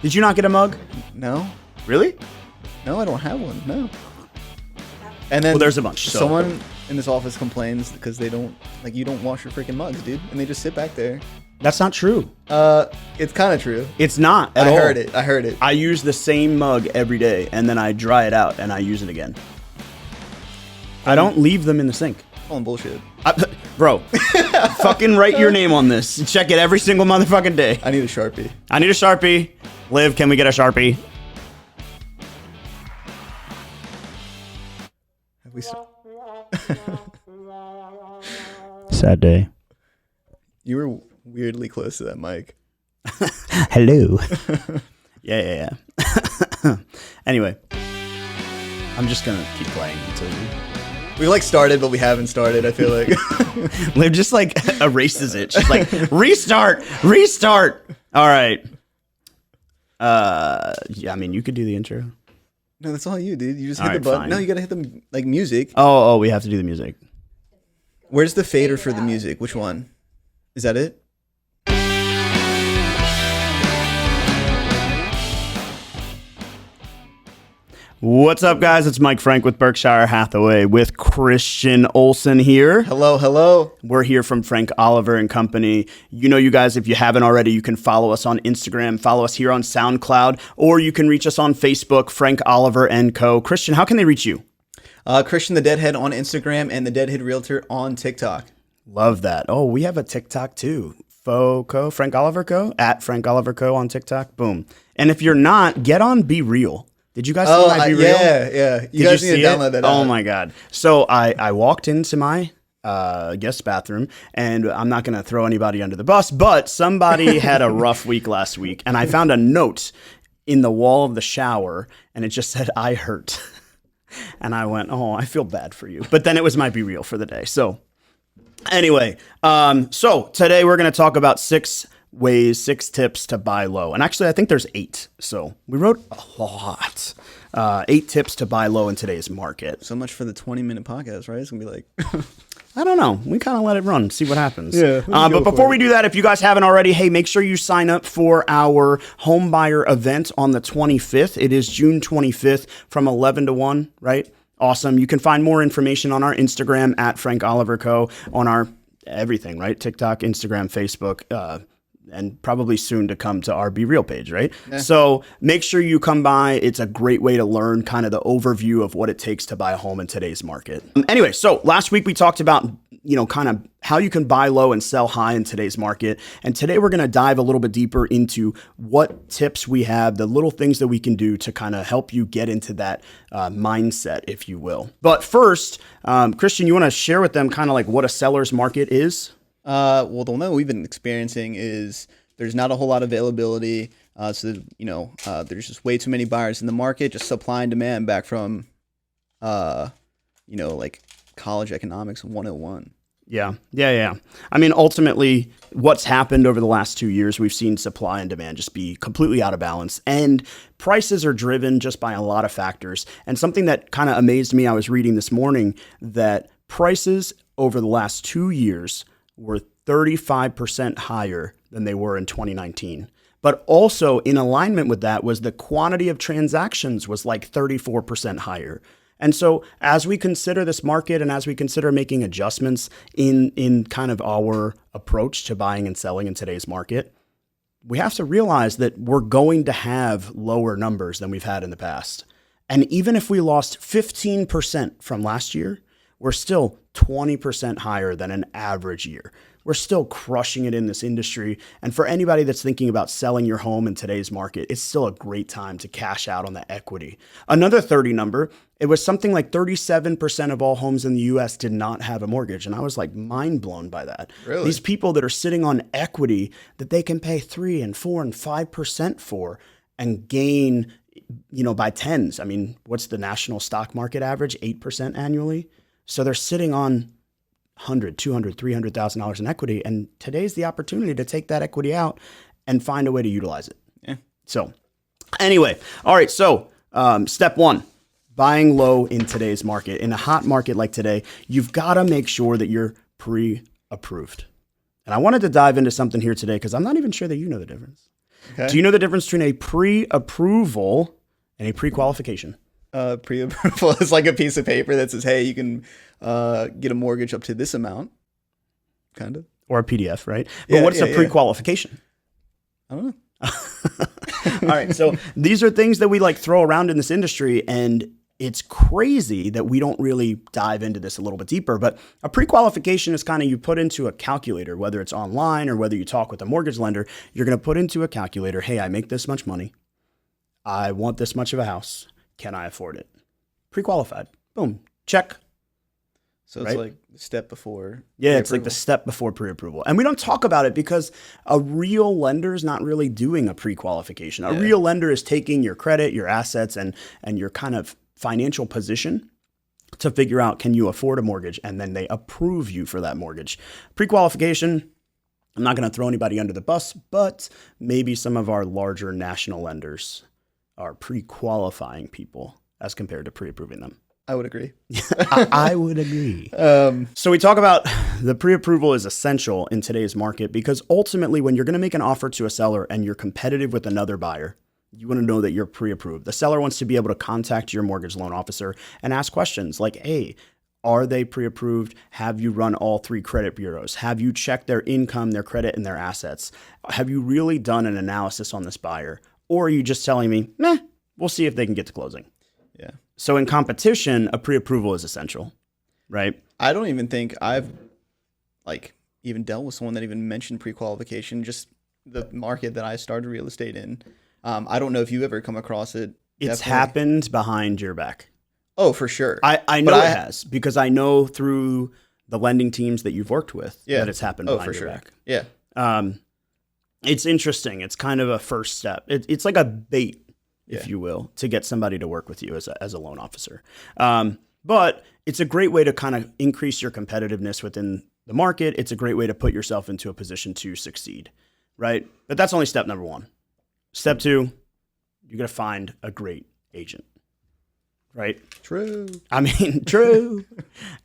Did you not get a mug? No. Really? No, I don't have one. No. And then Well, there's a bunch. So. Someone in this office complains because they don't you don't wash your freaking mugs, dude, and they just sit back there. That's not true. It's kind of true. It's not at all. I heard it. I use the same mug every day, and then I dry it out, and I use it again. I don't leave them in the sink. Calling bullshit. Bro, fucking write your name on this. Check it every single motherfucking day. I need a Sharpie. I need a Sharpie. Liv, can we get a Sharpie? Have we? Sad day. You were weirdly close to that mic. Hello. Yeah. Anyway, I'm just gonna keep playing until you. We started, but we haven't started. I feel like Liv just erases it. She's like, restart. All right. Yeah. I mean, you could do the intro. No, that's all you, dude. You just All hit the right, button. fine. No, you gotta hit the music. Oh, we have to do the music. Where's the fader for the music? Which one? Is that it? What's up, guys? It's Mike Frank with Berkshire Hathaway with Christian Olson here. Hello. We're here from Frank Oliver and Company. You know, you guys, if you haven't already, you can follow us on Instagram, follow us here on SoundCloud, or you can reach us on Facebook, Frank Oliver and Co. Christian, how can they reach you? Christian the Deadhead on Instagram and the Deadhead Realtor on TikTok. Love that. Oh, we have a TikTok too. Frank Oliver Co. at Frank Oliver Co. on TikTok. Boom. And if you're not, get on Be Real. Did you guys see my Be Real? Yeah. You guys need to download that. Oh my God. So I walked into my guest bathroom, and I'm not going to throw anybody under the bus, but somebody had a rough week last week, and I found a note in the wall of the shower, and it just said, "I hurt." And I went, "Oh, I feel bad for you." But then it was my Be Real for the day. So anyway, so today we're going to talk about 6 tips to buy low. And actually, I think there's 8. So we wrote a lot. 8 tips to buy low in today's market. So much for the 20-minute podcast, right? It's going to be like... I don't know. We kind of let it run, see what happens. Yeah. But before we do that, if you guys haven't already, hey, make sure you sign up for our home buyer event on the 25th. It is June 25th from 11 to 1, right? Awesome. You can find more information on our Instagram at Frank Oliver Co. on our everything, right? TikTok, Instagram, Facebook, and probably soon to come to our Be Real page, right? Yeah. So make sure you come by. It's a great way to learn kind of the overview of what it takes to buy a home in today's market. Anyway, so last week we talked about, kind of how you can buy low and sell high in today's market. And today we're going to dive a little bit deeper into what tips we have, the little things that we can do to kind of help you get into that mindset, if you will. But first, Christian, you want to share with them kind of like what a seller's market is? Well, the one we've been experiencing is there's not a whole lot of availability. There's just way too many buyers in the market, just supply and demand back from, college economics 101. Yeah. I mean, ultimately, what's happened over the last 2 years, we've seen supply and demand just be completely out of balance. And prices are driven just by a lot of factors. And something that kind of amazed me, I was reading this morning that prices over the last 2 years were 35% higher than they were in 2019. But also in alignment with that was the quantity of transactions was like 34% higher. And so as we consider this market and as we consider making adjustments in kind of our approach to buying and selling in today's market, we have to realize that we're going to have lower numbers than we've had in the past. And even if we lost 15% from last year, we're still 20% higher than an average year. We're still crushing it in this industry. And for anybody that's thinking about selling your home in today's market, it's still a great time to cash out on the equity. Another 30 number, it was something like 37% of all homes in the US did not have a mortgage. And I was like mind blown by that. Really? These people that are sitting on equity that they can pay 3 and 4 and 5% for and gain, by tens. I mean, what's the national stock market average? 8% annually. So they're sitting on $100,000, $200,000, $300,000 in equity. And today's the opportunity to take that equity out and find a way to utilize it. Yeah. So anyway, all right. So step 1, buying low in today's market. In a hot market like today, you've got to make sure that you're pre-approved. And I wanted to dive into something here today because I'm not even sure that you know the difference. Okay. Do you know the difference between a pre-approval and a pre-qualification? Pre-approval is like a piece of paper that says, hey, you can get a mortgage up to this amount, kind of. Or a PDF, right? But what's a pre-qualification? I don't know. All right. So these are things that we like throw around in this industry, and it's crazy that we don't really dive into this a little bit deeper. But a pre-qualification is kind of you put into a calculator, whether it's online or whether you talk with a mortgage lender, you're going to put into a calculator, hey, I make this much money. I want this much of a house. Can I afford it? Pre-qualified. Boom. Check. So it's like the step before. Yeah, it's like the step before pre-approval. And we don't talk about it because a real lender is not really doing a pre-qualification. A real lender is taking your credit, your assets, and your kind of financial position to figure out, can you afford a mortgage? And then they approve you for that mortgage. Pre-qualification, I'm not going to throw anybody under the bus, but maybe some of our larger national lenders are pre-qualifying people as compared to pre-approving them. I would agree. I would agree. So we talk about the pre-approval is essential in today's market because ultimately when you're going to make an offer to a seller and you're competitive with another buyer, you want to know that you're pre-approved. The seller wants to be able to contact your mortgage loan officer and ask questions like, hey, are they pre-approved? Have you run all 3 credit bureaus? Have you checked their income, their credit, and their assets? Have you really done an analysis on this buyer? Or are you just telling me, meh, we'll see if they can get to closing? Yeah. So in competition, a pre-approval is essential, right? I don't even think I've even dealt with someone that even mentioned pre-qualification, just the market that I started real estate in. I don't know if you ever come across it. It's happened behind your back. Oh, for sure. I know it has because I know through the lending teams that you've worked with that it's happened behind your back. Yeah. It's interesting. It's kind of a first step. It's like a bait, if you will, to get somebody to work with you as a loan officer. But it's a great way to kind of increase your competitiveness within the market. It's a great way to put yourself into a position to succeed, right? But that's only step number 1. Step 2, you got to find a great agent, right? True. I mean, true.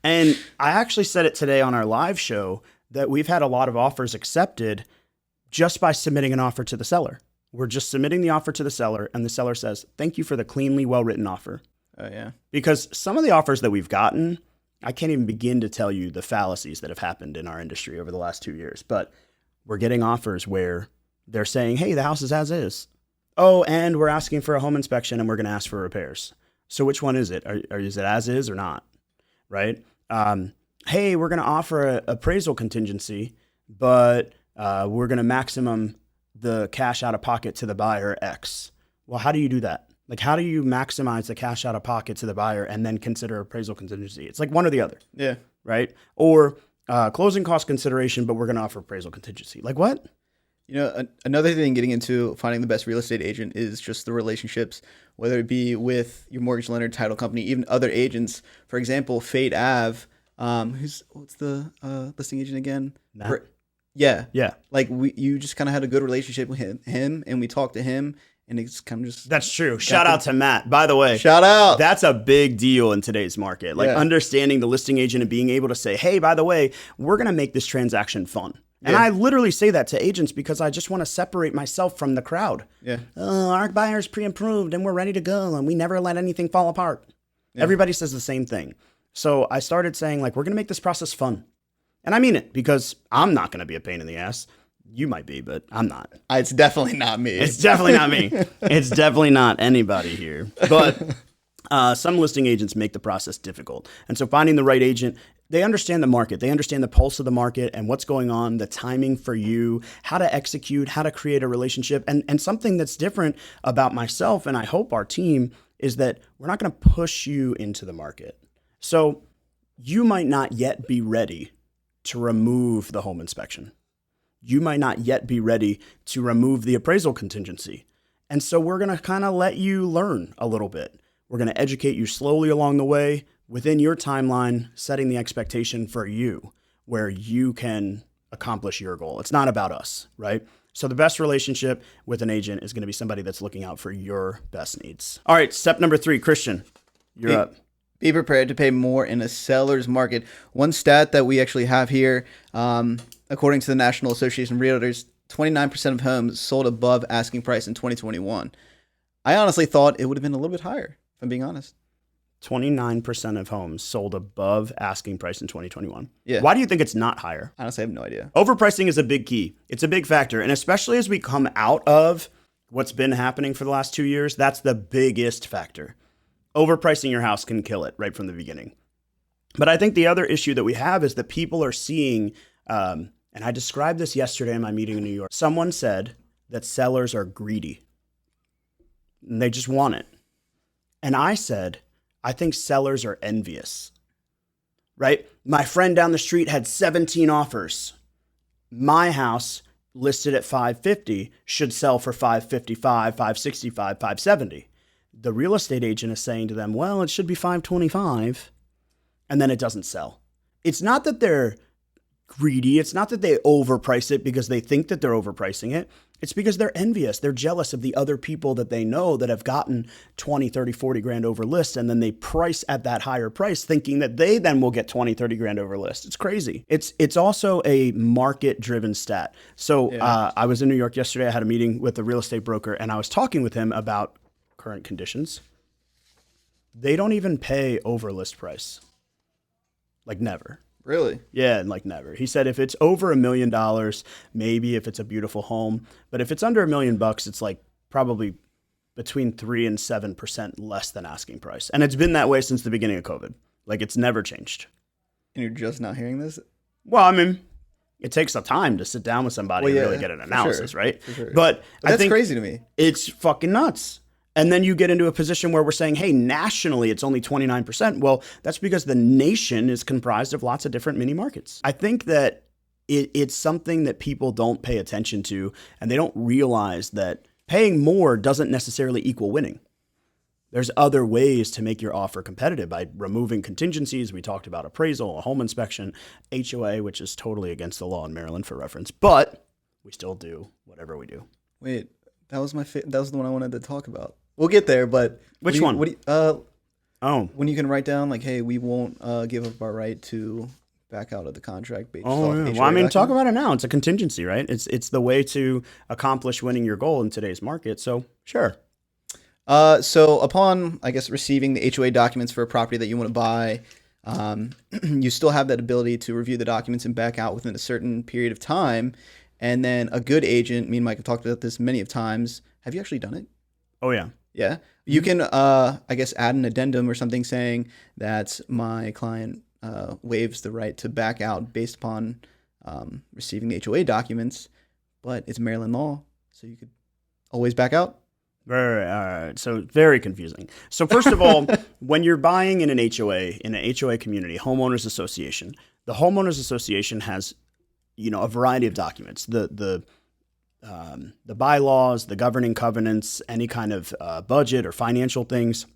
And I actually said it today on our live show that we've had a lot of offers accepted just by submitting an offer to the seller. We're just submitting the offer to the seller, and the seller says, thank you for the cleanly, well-written offer. Oh, yeah. Because some of the offers that we've gotten, I can't even begin to tell you the fallacies that have happened in our industry over the last 2 years. But we're getting offers where they're saying, hey, the house is as is. Oh, and we're asking for a home inspection, and we're going to ask for repairs. So which one is it? Is it as is or not? Right? Hey, we're going to offer an appraisal contingency, but we're going to maximum the cash out of pocket to the buyer X. Well, how do you do that? Like, how do you maximize the cash out of pocket to the buyer and then consider appraisal contingency? It's like one or the other. Yeah. Right? Or closing cost consideration, but we're going to offer appraisal contingency. Like what? You know, another thing getting into finding the best real estate agent is just the relationships, whether it be with your mortgage lender, title company, even other agents. For example, Fate Ave, what's the listing agent again? Matt? Yeah. Like you just kind of had a good relationship with him, and we talked to him, and it's kind of just. That's true. Shout out to Matt. By the way, shout out. That's a big deal in today's market. Like understanding the listing agent and being able to say, hey, by the way, we're going to make this transaction fun. And I literally say that to agents because I just want to separate myself from the crowd. Yeah. Oh, our buyer's pre-approved and we're ready to go and we never let anything fall apart. Yeah. Everybody says the same thing. So I started saying, like, we're going to make this process fun. And I mean it because I'm not going to be a pain in the ass. You might be, but I'm not. It's definitely not me. It's definitely not me. It's definitely not anybody here. But some listing agents make the process difficult. And so finding the right agent, they understand the market. They understand the pulse of the market and what's going on, the timing for you, how to execute, how to create a relationship. And something that's different about myself, and I hope our team, is that we're not going to push you into the market. So you might not yet be ready to remove the home inspection. You might not yet be ready to remove the appraisal contingency. And so we're going to kind of let you learn a little bit. We're going to educate you slowly along the way within your timeline, setting the expectation for you where you can accomplish your goal. It's not about us, right? So the best relationship with an agent is going to be somebody that's looking out for your best needs. All right, step number 3, Christian, you're up. Be prepared to pay more in a seller's market. One stat that we actually have here, according to the National Association of Realtors, 29% of homes sold above asking price in 2021. I honestly thought it would have been a little bit higher, if I'm being honest. 29% of homes sold above asking price in 2021. Yeah. Why do you think it's not higher? Honestly, I have no idea. Overpricing is a big key. It's a big factor. And especially as we come out of what's been happening for the last 2 years, that's the biggest factor. Overpricing your house can kill it right from the beginning. But I think the other issue that we have is that people are seeing, and I described this yesterday in my meeting in New York. Someone said that sellers are greedy. And they just want it. And I said, I think sellers are envious, right? My friend down the street had 17 offers. My house listed at 550 should sell for 555, 565, 570. The real estate agent is saying to them, well, it should be 525, and then it doesn't sell. It's not that they're greedy. It's not that they overprice it because they think that they're overpricing it. It's because they're envious. They're jealous of the other people that they know that have gotten 20, 30, 40 grand over list, and then they price at that higher price thinking that they then will get 20, 30 grand over list. It's crazy. It's also a market-driven stat. So I was in New York yesterday. I had a meeting with a real estate broker, and I was talking with him about current conditions. They don't even pay over list price. Like never. Really? Yeah, and like never. He said if it's over $1 million, maybe if it's a beautiful home, but if it's under $1 million, it's like probably between 3 and 7% less than asking price. And it's been that way since the beginning of COVID. Like it's never changed. And you're just not hearing this? Well, I mean, it takes some time to sit down with somebody and really get an analysis, right? Sure. But I that's think crazy to me. It's fucking nuts. And then you get into a position where we're saying, hey, nationally, it's only 29%. Well, that's because the nation is comprised of lots of different mini markets. I think that it's something that people don't pay attention to, and they don't realize that paying more doesn't necessarily equal winning. There's other ways to make your offer competitive by removing contingencies. We talked about appraisal, a home inspection, HOA, which is totally against the law in Maryland for reference, but we still do whatever we do. Wait, that was that was the one I wanted to talk about. We'll get there, but which one? When you can write down like, hey, we won't give up our right to back out of the contract based off HOA Well, I mean, documents. talk about it now. It's a contingency, right? It's the way to accomplish winning your goal in today's market. So sure. So upon, I guess, receiving the HOA documents for a property that you want to buy, you still have that ability to review the documents and back out within a certain period of time. And then a good agent, me and Mike have talked about this many of times. Have you actually done it? Oh, yeah. Yeah. You can, I guess, add an addendum or something saying that my client waives the right to back out based upon receiving the HOA documents, but it's Maryland law, so you could always back out. Right. So very confusing. So first of all, when you're buying in an HOA community, homeowners association, the homeowners association has, a variety of documents. The bylaws, the governing covenants, any kind of budget or financial things,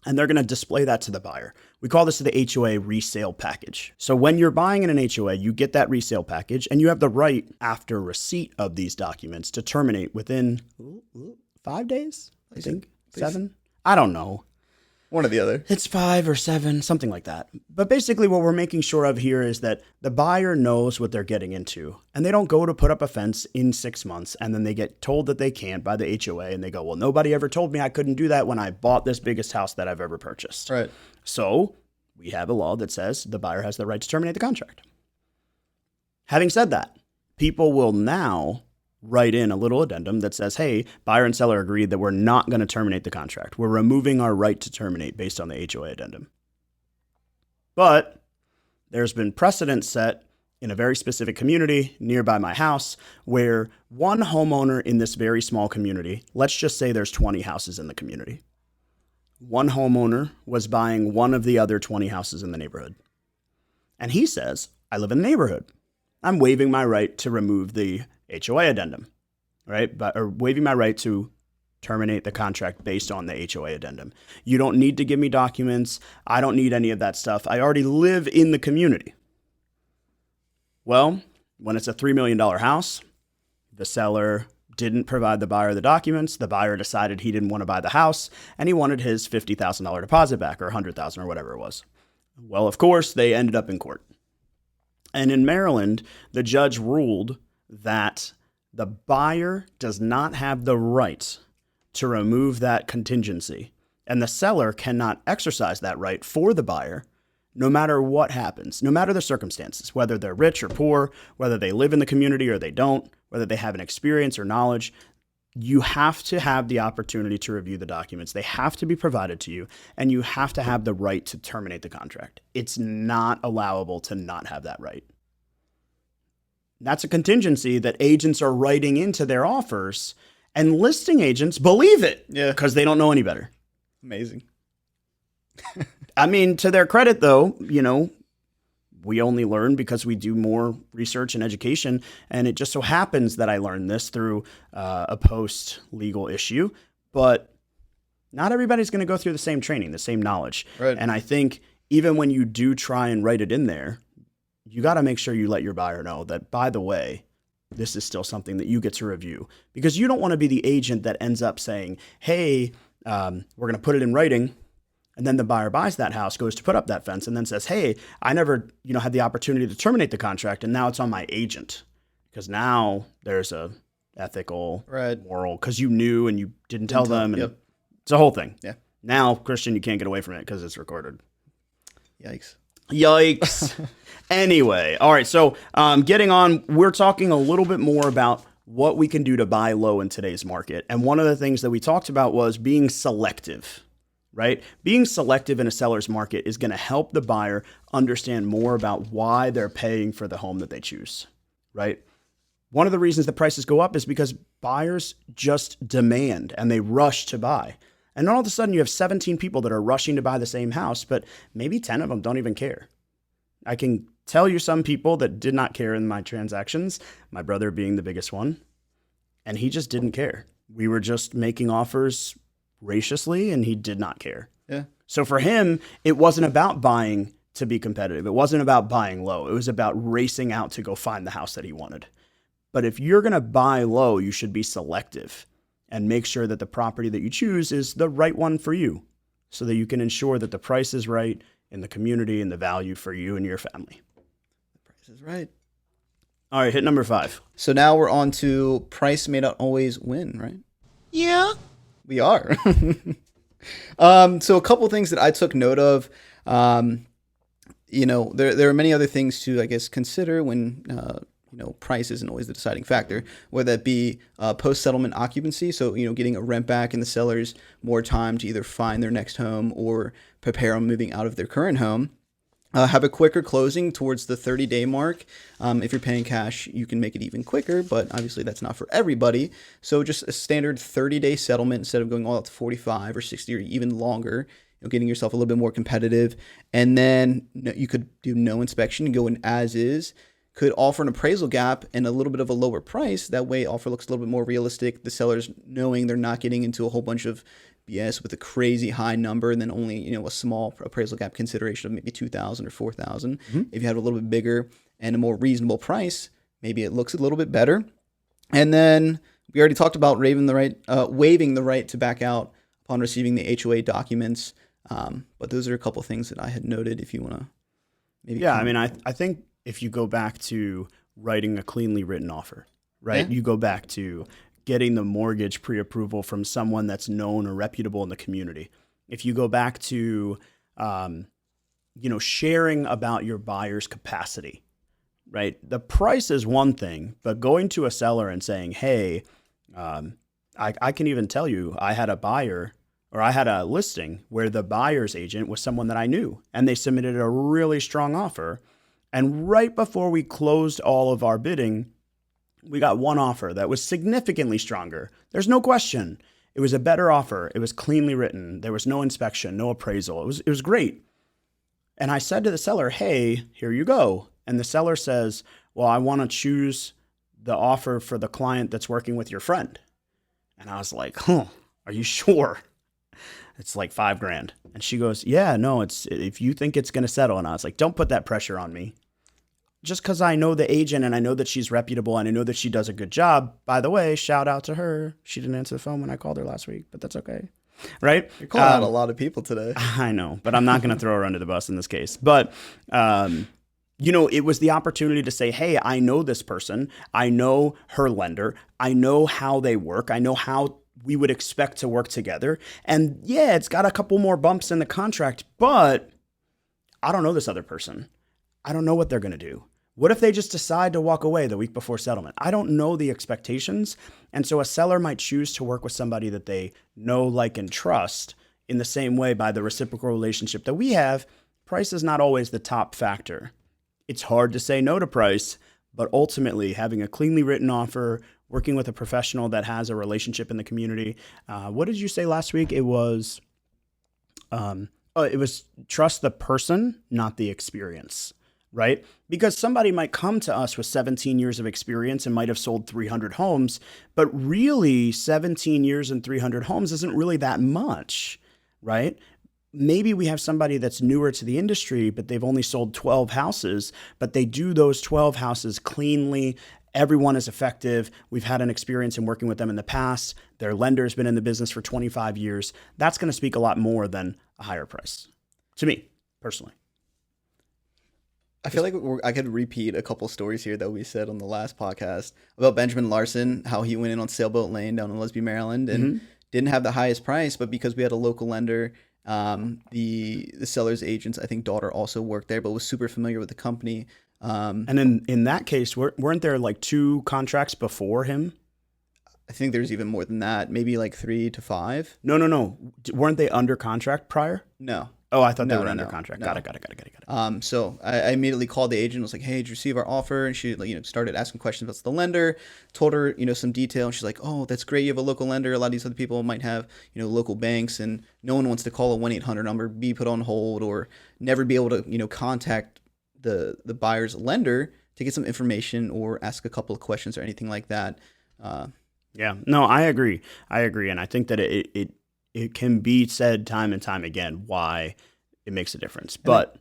and they're going to display that to the buyer. We call this the HOA resale package. So when you're buying in an HOA, you get that resale package, and you have the right, after receipt of these documents, to terminate within 5 days, I think, 7. I don't know. One or the other. It's 5 or 7, something like that. But basically what we're making sure of here is that the buyer knows what they're getting into, and they don't go to put up a fence in 6 months and then they get told that they can't by the HOA, and they go, well, nobody ever told me I couldn't do that when I bought this biggest house that I've ever purchased. Right. So we have a law that says the buyer has the right to terminate the contract. Having said that, people will now write in a little addendum that says, hey, buyer and seller agreed that we're not going to terminate the contract. We're removing our right to terminate based on the HOA addendum. But there's been precedent set in a very specific community nearby my house where one homeowner in this very small community, let's just say there's 20 houses in the community. One homeowner was buying one of the other 20 houses in the neighborhood. And he says, I live in the neighborhood. I'm waiving my right to remove the HOA addendum, right? Or waiving my right to terminate the contract based on the HOA addendum. You don't need to give me documents. I don't need any of that stuff. I already live in the community. Well, when it's a $3 million house, the seller didn't provide the buyer the documents. The buyer decided he didn't want to buy the house, and he wanted his $50,000 deposit back, or $100,000 or whatever it was. Well, of course, they ended up in court. And in Maryland, the judge ruled that The buyer does not have the right to remove that contingency, and the seller cannot exercise that right for the buyer no matter what happens, no matter the circumstances, whether they're rich or poor, whether they live in the community or they don't, whether they have an experience or knowledge. You have to have the opportunity to review the documents. They have to be provided to you, and you have to have the right to terminate the contract. It's not allowable to not have that right. That's a contingency that agents are writing into their offers, and listing agents believe it because they don't know any better. Amazing. I mean, to their credit, though, we only learn because we do more research and education. And it just so happens that I learned this through a post-legal issue. But not everybody's going to go through the same training, the same knowledge. Right. And I think even when you do try and write it in there, you got to make sure you let your buyer know that, by the way, this is still something that you get to review. Because you don't want to be the agent that ends up saying, hey, we're going to put it in writing. And then the buyer buys that house, goes to put up that fence, and then says, hey, I never, had the opportunity to terminate the contract, and now it's on my agent. Because now there's a ethical, moral, because you knew and you didn't tell them. And it's a whole thing. Yeah. Now, Christian, you can't get away from it because it's recorded. Yikes. Anyway, all right, so getting on, we're talking a little bit more about what we can do to buy low in today's market. And one of the things that we talked about was being selective. Right? Being selective in a seller's market is going to help the buyer understand more about why they're paying for the home that they choose, right? One of the reasons the prices go up is because buyers just demand and they rush to buy. And all of a sudden you have 17 people that are rushing to buy the same house, but maybe 10 of them don't even care. I can tell you some people that did not care in my transactions, my brother being the biggest one, and he just didn't care. We were just making offers graciously, and he did not care. Yeah. So for him, it wasn't about buying to be competitive. It wasn't about buying low. It was about racing out to go find the house that he wanted. But if you're going to buy low, you should be selective and make sure that the property that you choose is the right one for you so that you can ensure that the price is right in the community and the value for you and your family. The price is right. All right, hit number 5. So now we're on to price may not always win, right? Yeah. We are. So a couple things that I took note of, there are many other things to, I guess, consider when, price isn't always the deciding factor, whether that be post-settlement occupancy. So, getting a rent back and the sellers more time to either find their next home or prepare on moving out of their current home. Have a quicker closing towards the 30-day mark. If you're paying cash, you can make it even quicker, but obviously that's not for everybody. So just a standard 30-day settlement instead of going all out to 45 or 60 or even longer, getting yourself a little bit more competitive. And then you could do no inspection and go in as is. Could offer an appraisal gap and a little bit of a lower price. That way offer looks a little bit more realistic. The sellers knowing they're not getting into a whole bunch of BS with a crazy high number and then only, a small appraisal gap consideration of maybe $2,000 or $4,000. If you had a little bit bigger and a more reasonable price, maybe it looks a little bit better. And then we already talked about waiving the right to back out upon receiving the HOA documents. But those are a couple things that I had noted if you want to maybe. Yeah, I think if you go back to writing a cleanly written offer, right? Yeah. You go back to getting the mortgage pre-approval from someone that's known or reputable in the community. If you go back to, sharing about your buyer's capacity, right? The price is one thing, but going to a seller and saying, hey, I can even tell you, I had a listing where the buyer's agent was someone that I knew, and they submitted a really strong offer. And right before we closed all of our bidding, we got one offer that was significantly stronger. There's no question. It was a better offer. It was cleanly written. There was no inspection, no appraisal. It was great. And I said to the seller, hey, here you go. And the seller says, well, I want to choose the offer for the client that's working with your friend. And I was like, are you sure? It's like $5,000. And she goes, yeah, no, if you think it's going to settle. And I was like, don't put that pressure on me. Just because I know the agent and I know that she's reputable and I know that she does a good job. By the way, shout out to her. She didn't answer the phone when I called her last week, but that's okay. Right? You're calling out a lot of people today. I know, but I'm not going to throw her under the bus in this case. But, it was the opportunity to say, hey, I know this person. I know her lender. I know how they work. I know how we would expect to work together. And yeah, it's got a couple more bumps in the contract, but I don't know this other person. I don't know what they're going to do. What if they just decide to walk away the week before settlement? I don't know the expectations. And so a seller might choose to work with somebody that they know, like, and trust in the same way by the reciprocal relationship that we have. Price is not always the top factor. It's hard to say no to price, but ultimately having a cleanly written offer, working with a professional that has a relationship in the community. What did you say last week? It was trust the person, not the experience, right? Because somebody might come to us with 17 years of experience and might have sold 300 homes, but really 17 years and 300 homes isn't really that much, right? Maybe we have somebody that's newer to the industry, but they've only sold 12 houses, but they do those 12 houses cleanly. Everyone is effective. We've had an experience in working with them in the past. Their lender's been in the business for 25 years. That's going to speak a lot more than a higher price, to me, personally. I feel like I could repeat a couple stories here that we said on the last podcast about Benjamin Larson, how he went in on Sailboat Lane down in Lesby, Maryland, and didn't have the highest price, but because we had a local lender, the seller's agent's, I think, daughter also worked there, but was super familiar with the company. And in that case, weren't there like 2 contracts before him? I think there's even more than that, maybe like 3 to 5. No. Weren't they under contract prior? No. Oh, I thought they were under contract. No. Got it. So I immediately called the agent and was like, hey, did you receive our offer? And she started asking questions about the lender, told her, some detail. And she's like, oh, that's great. You have a local lender. A lot of these other people might have, local banks, and no one wants to call a 1-800 number, be put on hold, or never be able to, contact the buyer's lender to get some information or ask a couple of questions or anything like that. Yeah, no, I agree. And I think that it can be said time and time again why it makes a difference. But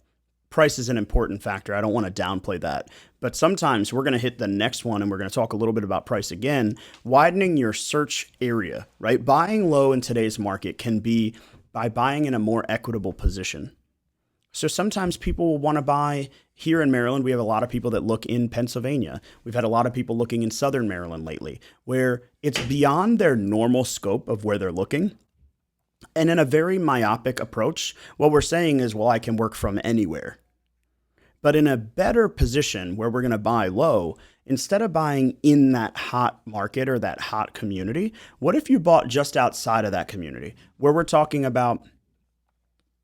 price is an important factor. I don't want to downplay that. But sometimes we're going to hit the next one and we're going to talk a little bit about price again. Widening your search area, right? Buying low in today's market can be by buying in a more equitable position. So sometimes people will want to buy here in Maryland. We have a lot of people that look in Pennsylvania. We've had a lot of people looking in Southern Maryland lately, where it's beyond their normal scope of where they're looking. And in a very myopic approach, what we're saying is, well, I can work from anywhere. But in a better position where we're going to buy low, instead of buying in that hot market or that hot community, what if you bought just outside of that community, where we're talking about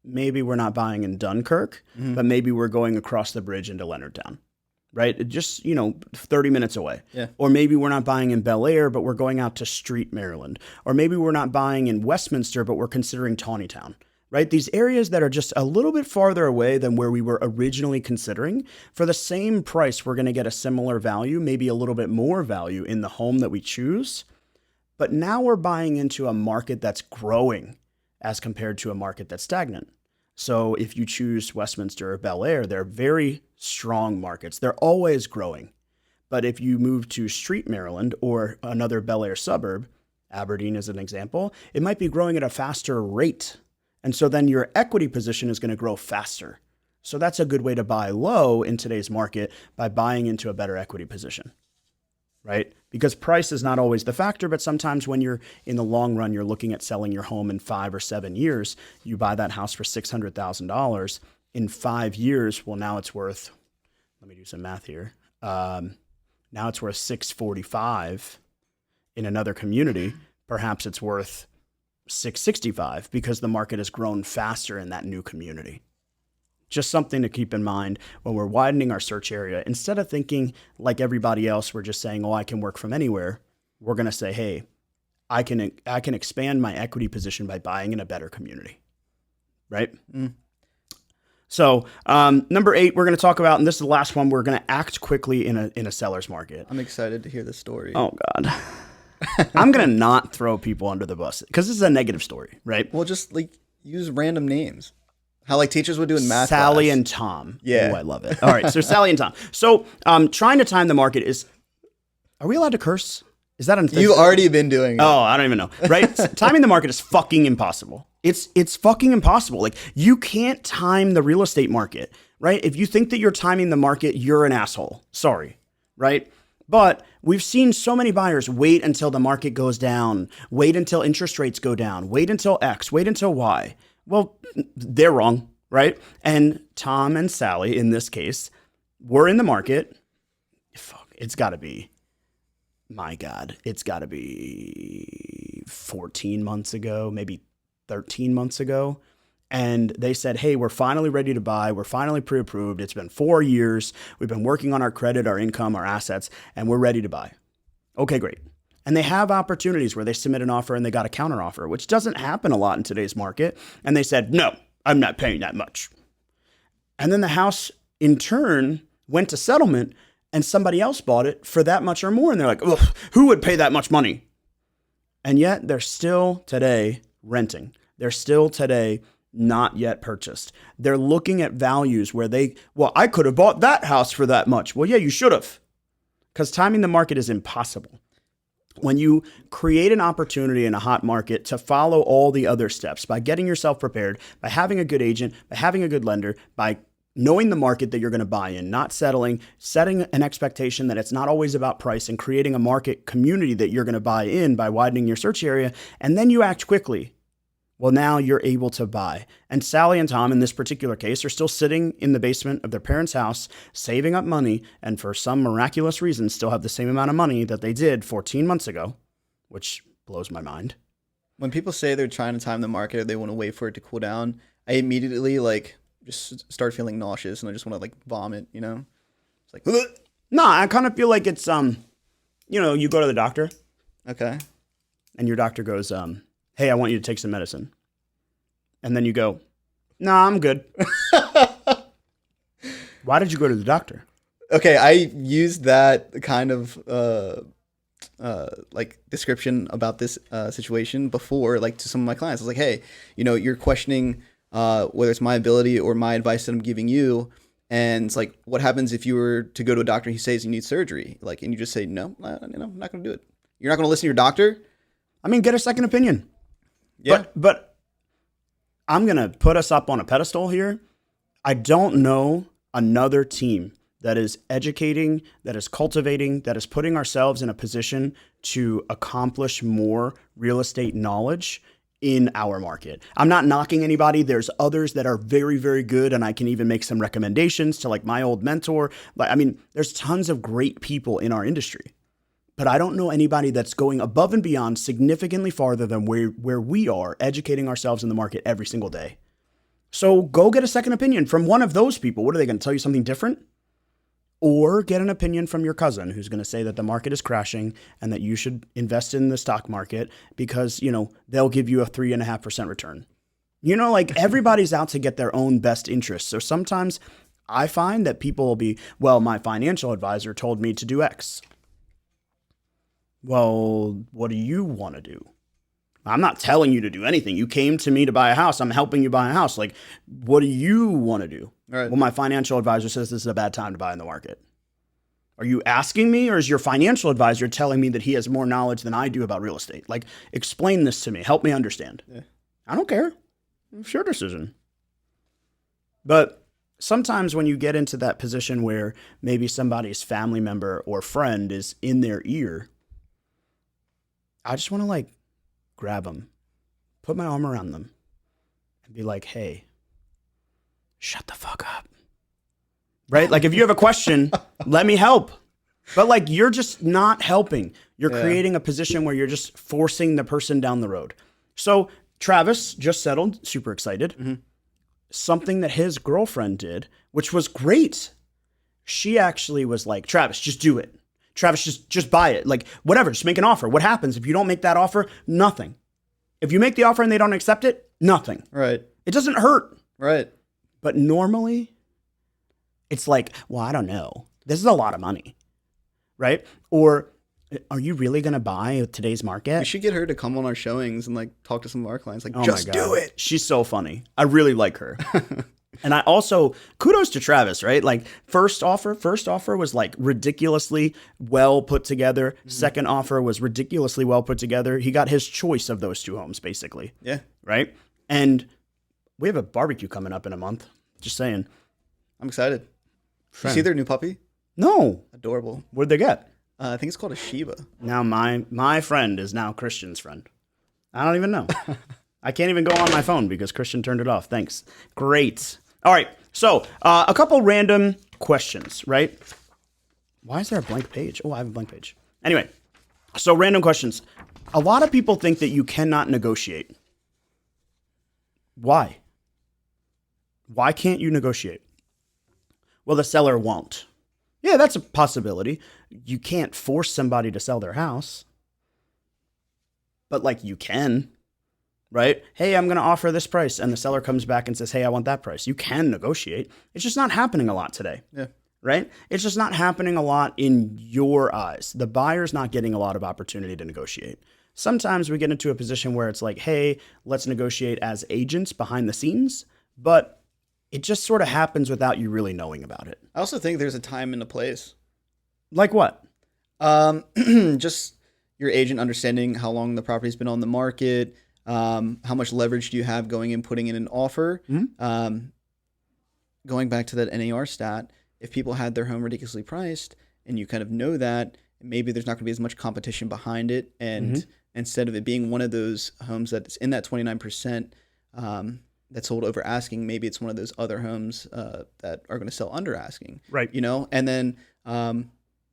maybe we're not buying in Dunkirk, but maybe we're going across the bridge into Leonardtown, right? Just, 30 minutes away. Yeah. Or maybe we're not buying in Bel Air, but we're going out to Street, Maryland. Or maybe we're not buying in Westminster, but we're considering Tawnytown, right? These areas that are just a little bit farther away than where we were originally considering. For the same price, we're going to get a similar value, maybe a little bit more value in the home that we choose. But now we're buying into a market that's growing as compared to a market that's stagnant. So if you choose Westminster or Bel Air, they're very strong markets. They're always growing. But if you move to Street, Maryland, or another Bel Air suburb, Aberdeen as an example, it might be growing at a faster rate. And so then your equity position is going to grow faster. So that's a good way to buy low in today's market, by buying into a better equity position, right? Because price is not always the factor, but sometimes when you're in the long run, you're looking at selling your home in 5 or 7 years. You buy that house for $600,000 in 5 years. Well, now it's worth, let me do some math here. Now it's worth $645 in another community. Perhaps it's worth $665 because the market has grown faster in that new community. Just something to keep in mind when we're widening our search area. Instead of thinking like everybody else, we're just saying, oh, I can work from anywhere. We're going to say, hey, I can expand my equity position by buying in a better community, right? So number 8, we're going to talk about, and this is the last one, we're going to act quickly in a seller's market. I'm excited to hear the story. Oh, God. I'm going to not throw people under the bus because this is a negative story, right? Well, just use random names. How teachers would do in math Sally class. and Tom. Yeah. Oh, I love it. All right, so Sally and Tom. So trying to time the market is, are we allowed to curse? Is that unfair? You've already been doing it. Oh, I don't even know, right? Timing the market is fucking impossible. It's fucking impossible. You can't time the real estate market. right? If you think that you're timing the market, you're an asshole. Sorry, right? But we've seen so many buyers wait until the market goes down, wait until interest rates go down, wait until X, wait until Y. Well, they're wrong, right? And Tom and Sally, in this case, were in the market. Fuck, it's got to be, my God, it's got to be 14 months ago, maybe 13 months ago. And they said, hey, we're finally ready to buy. We're finally pre-approved. It's been 4 years. We've been working on our credit, our income, our assets, and we're ready to buy. Okay, great. And they have opportunities where they submit an offer and they got a counter offer, which doesn't happen a lot in today's market. And they said, no, I'm not paying that much. And then the house in turn went to settlement and somebody else bought it for that much or more. And they're like, ugh, who would pay that much money? And yet they're still today renting. They're still today not yet purchased. They're looking at values where I could have bought that house for that much. Well, yeah, you should have. Because timing the market is impossible. When you create an opportunity in a hot market to follow all the other steps by getting yourself prepared, by having a good agent, by having a good lender, by knowing the market that you're going to buy in, not settling, setting an expectation that it's not always about price and creating a market community that you're going to buy in by widening your search area, and then you act quickly. Well, now you're able to buy. And Sally and Tom, in this particular case, are still sitting in the basement of their parents' house, saving up money, and for some miraculous reason, still have the same amount of money that they did 14 months ago, which blows my mind. When people say they're trying to time the market or they want to wait for it to cool down, I immediately just start feeling nauseous and I just want to vomit, you know? It's like, ugh. No, I kind of feel like it's, you go to the doctor. Okay. And your doctor goes, hey, I want you to take some medicine. And then you go, nah, I'm good. Why did you go to the doctor? Okay, I used that kind of description about this situation before, to some of my clients. I was like, hey, you're questioning whether it's my ability or my advice that I'm giving you. And it's like, what happens if you were to go to a doctor and he says you need surgery? And you just say, no, I'm not going to do it. You're not going to listen to your doctor? I mean, get a second opinion. Yeah. But I'm going to put us up on a pedestal here. I don't know another team that is educating, that is cultivating, that is putting ourselves in a position to accomplish more real estate knowledge in our market. I'm not knocking anybody. There's others that are very, very good, and I can even make some recommendations to my old mentor. There's tons of great people in our industry. But I don't know anybody that's going above and beyond significantly farther than where we are educating ourselves in the market every single day. So go get a second opinion from one of those people. What are they going to tell you, something different? Or get an opinion from your cousin who's going to say that the market is crashing and that you should invest in the stock market because, they'll give you a 3.5% return. Everybody's out to get their own best interests. So sometimes I find that people will be, well, my financial advisor told me to do X. Well, what do you want to do? I'm not telling you to do anything. You came to me to buy a house. I'm helping you buy a house. What do you want to do? Right. Well, my financial advisor says this is a bad time to buy in the market. Are you asking me, or is your financial advisor telling me that he has more knowledge than I do about real estate? Explain this to me. Help me understand. Yeah. I don't care. It's your decision. But sometimes when you get into that position where maybe somebody's family member or friend is in their ear, I just want to grab them, put my arm around them and be like, hey, shut the fuck up. Right? If you have a question, let me help. But you're just not helping. You're creating a position where you're just forcing the person down the road. So Travis just settled, super excited. Mm-hmm. Something that his girlfriend did, which was great. She actually was like, Travis, just do it. Travis, just buy it. Whatever, just make an offer. What happens if you don't make that offer? Nothing. If you make the offer and they don't accept it, nothing. Right. It doesn't hurt. Right. But normally, it's well, I don't know. This is a lot of money. Right? Or, are you really going to buy today's market? We should get her to come on our showings and talk to some of our clients. Oh just do it. She's so funny. I really like her. And I also, kudos to Travis, right? First offer was ridiculously well put together. Mm-hmm. Second offer was ridiculously well put together. He got his choice of those two homes, basically. Yeah. Right? And we have a barbecue coming up in a month. Just saying. I'm excited. You Friend. see their new puppy? No. Adorable. What'd they get? I think it's called a Shiba. Now my friend is now Christian's friend. I don't even know. I can't even go on my phone because Christian turned it off. Thanks. Great. All right. So a couple random questions, right? Why is there a blank page? Oh, I have a blank page. Anyway, so random questions. A lot of people think that you cannot negotiate. Why? Why can't you negotiate? Well, the seller won't. Yeah, that's a possibility. You can't force somebody to sell their house. But like you can, right? Hey, I'm going to offer this price. And the seller comes back and says, hey, I want that price. You can negotiate. It's just not happening a lot today. Yeah. Right? It's just not happening a lot in your eyes. The buyer's not getting a lot of opportunity to negotiate. Sometimes we get into a position where it's like, hey, let's negotiate as agents behind the scenes. But it just sort of happens without you really knowing about it. I also think there's a time and a place. Like what? Just your agent understanding how long the property's been on the market, how much leverage do you have going in putting in an offer. Going back to that NAR stat, if people had their home ridiculously priced and you kind of know that, maybe there's not going to be as much competition behind it. And instead of it being one of those homes that's in that 29% that's sold over asking, maybe it's one of those other homes that are going to sell under asking. Right. You know, and then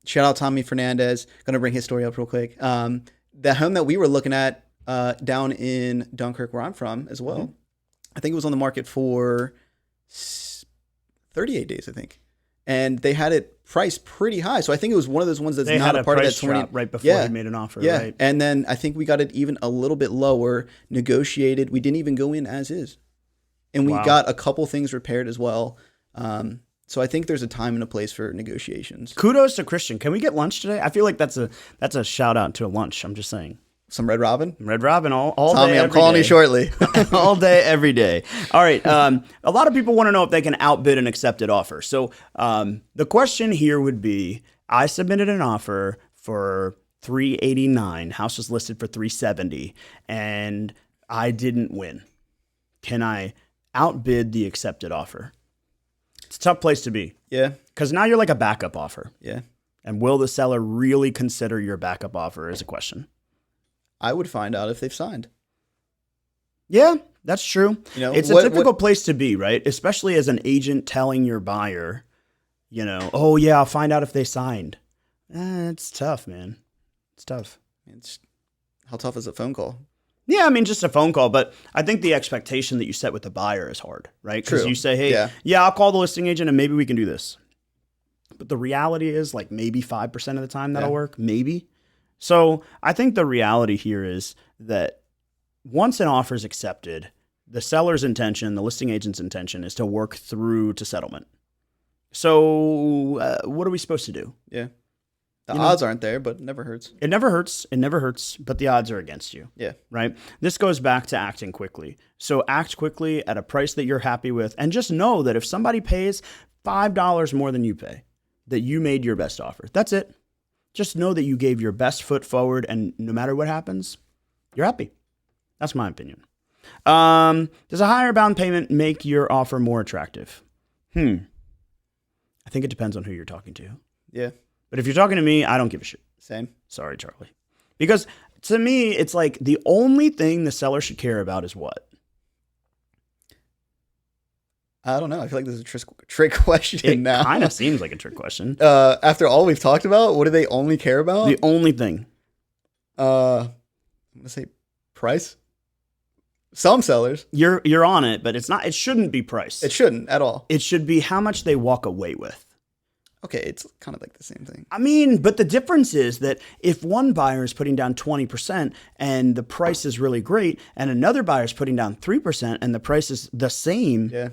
shout out Tommy Fernandez. Going to bring his story up real quick. The home that we were looking at down in Dunkirk, where I'm from as well, I think it was on the market for 38 days, I think. And they had it priced pretty high. So I think it was one of those ones that's not a part of that 20 right before he made an offer, right? And then I think we got it even a little bit lower, negotiated. We didn't even go in as is. And we got a couple things repaired as well. So I think there's a time and a place for negotiations. Kudos to Christian. Can we get lunch today? I feel like that's a shout out to a lunch. I'm just saying. Some Red Robin? Red Robin all Tommy, day, I'm calling you shortly. all day, every day. All right. A lot of people want to know if they can outbid an accepted offer. So the question here would be, I submitted an offer for $389. House was listed for $370, and I didn't win. Can I outbid the accepted offer? It's a tough place to be. Yeah. Because now you're like a backup offer. Yeah. And will the seller really consider your backup offer is a question. I would find out if they've signed. Yeah, that's true. You know, it's a difficult place to be, right? Especially as an agent telling your buyer, you know, oh yeah, I'll find out if they signed. It's tough, man. It's tough. How tough is a phone call? Yeah, I mean, just a phone call. But I think the expectation that you set with the buyer is hard, right? Because you say, hey, yeah, I'll call the listing agent and maybe we can do this. But the reality is like maybe 5% of the time that'll work, maybe. So I think the reality here is that once an offer is accepted, the seller's intention, the listing agent's intention is to work through to settlement. So what are we supposed to do? Yeah. The odds aren't there, but it never hurts. It never hurts. It never hurts, but the odds are against you. Yeah. Right? This goes back to acting quickly. So act quickly at a price that you're happy with, and just know that if somebody pays $5 more than you pay, that you made your best offer. That's it. Just know that you gave your best foot forward, and no matter what happens, you're happy. That's my opinion. Does a higher down payment make your offer more attractive? I think it depends on who you're talking to. Yeah. But if you're talking to me, I don't give a shit. Same. Sorry, Charlie. Because to me, it's like the only thing the seller should care about is what? I don't know. I feel like this is a trick question now. It kind of seems like a trick question. After all we've talked about, what do they only care about? The only thing. I'm gonna say price. Some sellers. You're on it, but it's not. It shouldn't be price. It shouldn't at all. It should be how much they walk away with. Okay, it's kind of like the same thing. I mean, but the difference is that if one buyer is putting down 20% and the price is really great, and another buyer is putting down 3% and the price is the same. Yeah.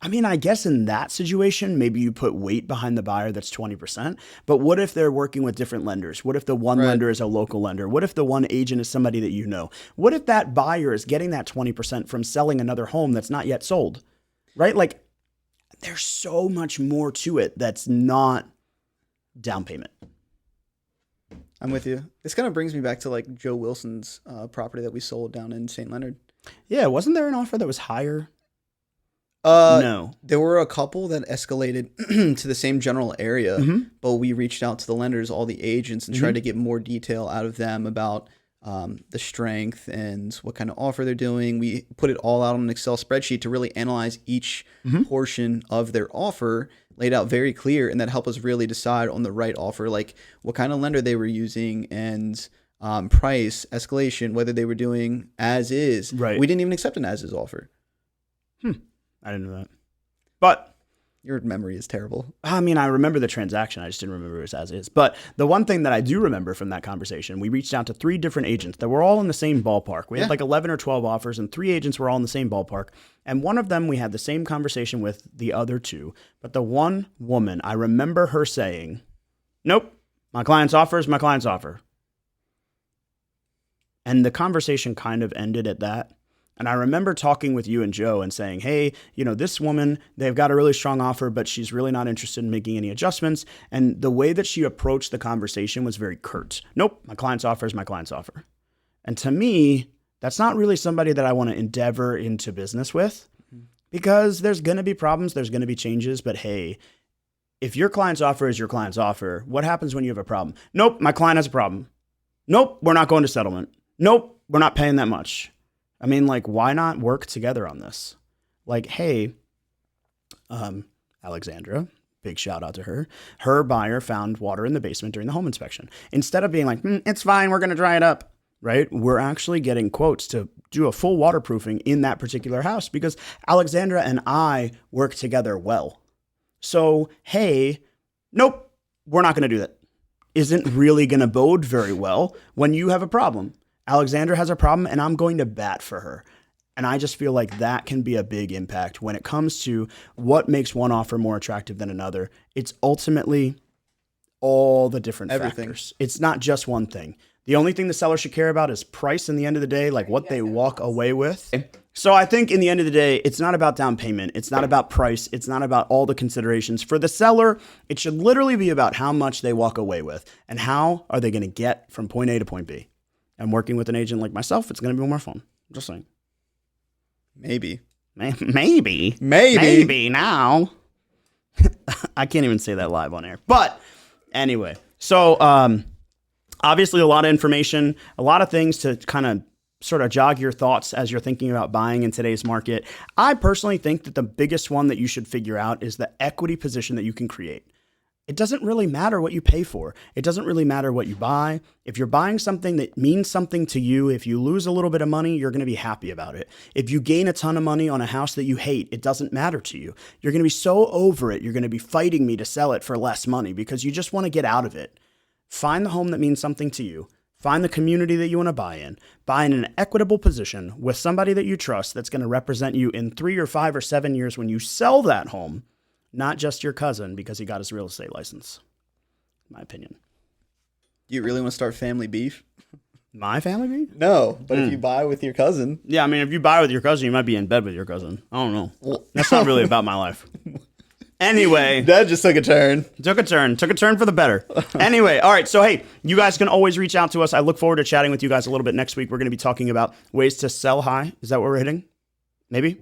I mean, I guess in that situation, maybe you put weight behind the buyer that's 20%. But what if they're working with different lenders? What if the one lender is a local lender? What if the one agent is somebody that you know? What if that buyer is getting that 20% from selling another home that's not yet sold? Right? Like, there's so much more to it that's not down payment. I'm with you. This kind of brings me back to like Joe Wilson's property that we sold down in St. Leonard. Yeah, wasn't there an offer that was higher? No. There were a couple that escalated to the same general area, but we reached out to the lenders, all the agents, and tried to get more detail out of them about the strength and what kind of offer they're doing. We put it all out on an Excel spreadsheet to really analyze each portion of their offer, laid out very clear, and that helped us really decide on the right offer, like what kind of lender they were using and price, escalation, whether they were doing as is. Right. We didn't even accept an as is offer. I didn't know that. But Your memory is terrible. I mean, I remember the transaction. I just didn't remember it was as is. But the one thing that I do remember from that conversation, we reached out to 3 different agents that were all in the same ballpark. We had like 11 or 12 offers, and 3 agents were all in the same ballpark. And one of them, we had the same conversation with the other 2. But the one woman, I remember her saying, nope, my client's offer is my client's offer. And the conversation kind of ended at that. And I remember talking with you and Joe and saying, hey, you know, this woman, they've got a really strong offer, but she's really not interested in making any adjustments. And the way that she approached the conversation was very curt. Nope, my client's offer is my client's offer. And to me, that's not really somebody that I want to endeavor into business with, because there's going to be problems, there's going to be changes. But hey, if your client's offer is your client's offer, what happens when you have a problem? Nope, my client has a problem. Nope, we're not going to settlement. Nope, we're not paying that much. I mean, like, why not work together on this? Like, hey, Alexandra, big shout out to her. Her buyer found water in the basement during the home inspection. Instead of being like, it's fine, we're going to dry it up, right? We're actually getting quotes to do a full waterproofing in that particular house because Alexandra and I work together well. So, hey, nope, we're not going to do that. Isn't really going to bode very well when you have a problem. Alexandra has a problem, and I'm going to bat for her. And I just feel like that can be a big impact when it comes to what makes one offer more attractive than another. It's ultimately all the different factors. It's not just one thing. The only thing the seller should care about is price in the end of the day, like what they walk away with. So I think in the end of the day, it's not about down payment. It's not about price. It's not about all the considerations. For the seller, it should literally be about how much they walk away with and how are they going to get from point A to point B. And working with an agent like myself, it's going to be more fun. Just saying. Maybe now. I can't even say that live on air. But anyway, so obviously a lot of information, a lot of things to kind of sort of jog your thoughts as you're thinking about buying in today's market. I personally think that the biggest one that you should figure out is the equity position that you can create. It doesn't really matter what you pay for. It doesn't really matter what you buy. If you're buying something that means something to you, if you lose a little bit of money, you're going to be happy about it. If you gain a ton of money on a house that you hate, it doesn't matter to you. You're going to be so over it. You're going to be fighting me to sell it for less money because you just want to get out of it. Find the home that means something to you. Find the community that you want to buy in. Buy in an equitable position with somebody that you trust that's going to represent you in 3 or 5 or 7 years when you sell that home. Not just your cousin because he got his real estate license. My opinion. Do you really want to start family beef? My family beef? No, but if you buy with your cousin. Yeah, I mean, if you buy with your cousin, you might be in bed with your cousin. I don't know. Well, that's not really about my life. Anyway. That just took a turn. Took a turn for the better. Anyway, all right. So, hey, you guys can always reach out to us. I look forward to chatting with you guys a little bit next week. We're going to be talking about ways to sell high. Is that what we're hitting? Maybe?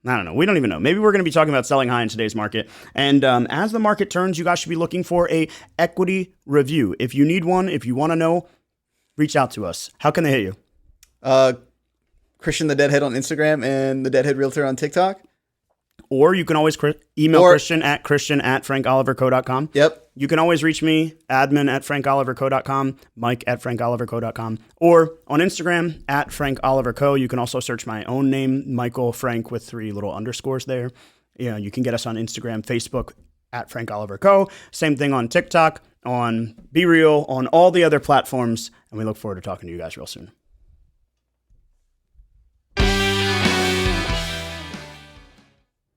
I don't know. We don't even know. Maybe we're going to be talking about selling high in today's market. And as the market turns, you guys should be looking for a equity review. If you need one, if you want to know, reach out to us. How can they hit you? Christian the Deadhead on Instagram and the Deadhead Realtor on TikTok. Or you can always email Christian at christian@frankoliverco.com. Yep. You can always reach me, admin@frankoliverco.com, mike@frankoliverco.com, or on Instagram @frankoliverco. You can also search my own name, Michael Frank, with 3 little underscores there. You can get us on Instagram, Facebook @frankoliverco. Same thing on TikTok, on BeReal, on all the other platforms. And we look forward to talking to you guys real soon.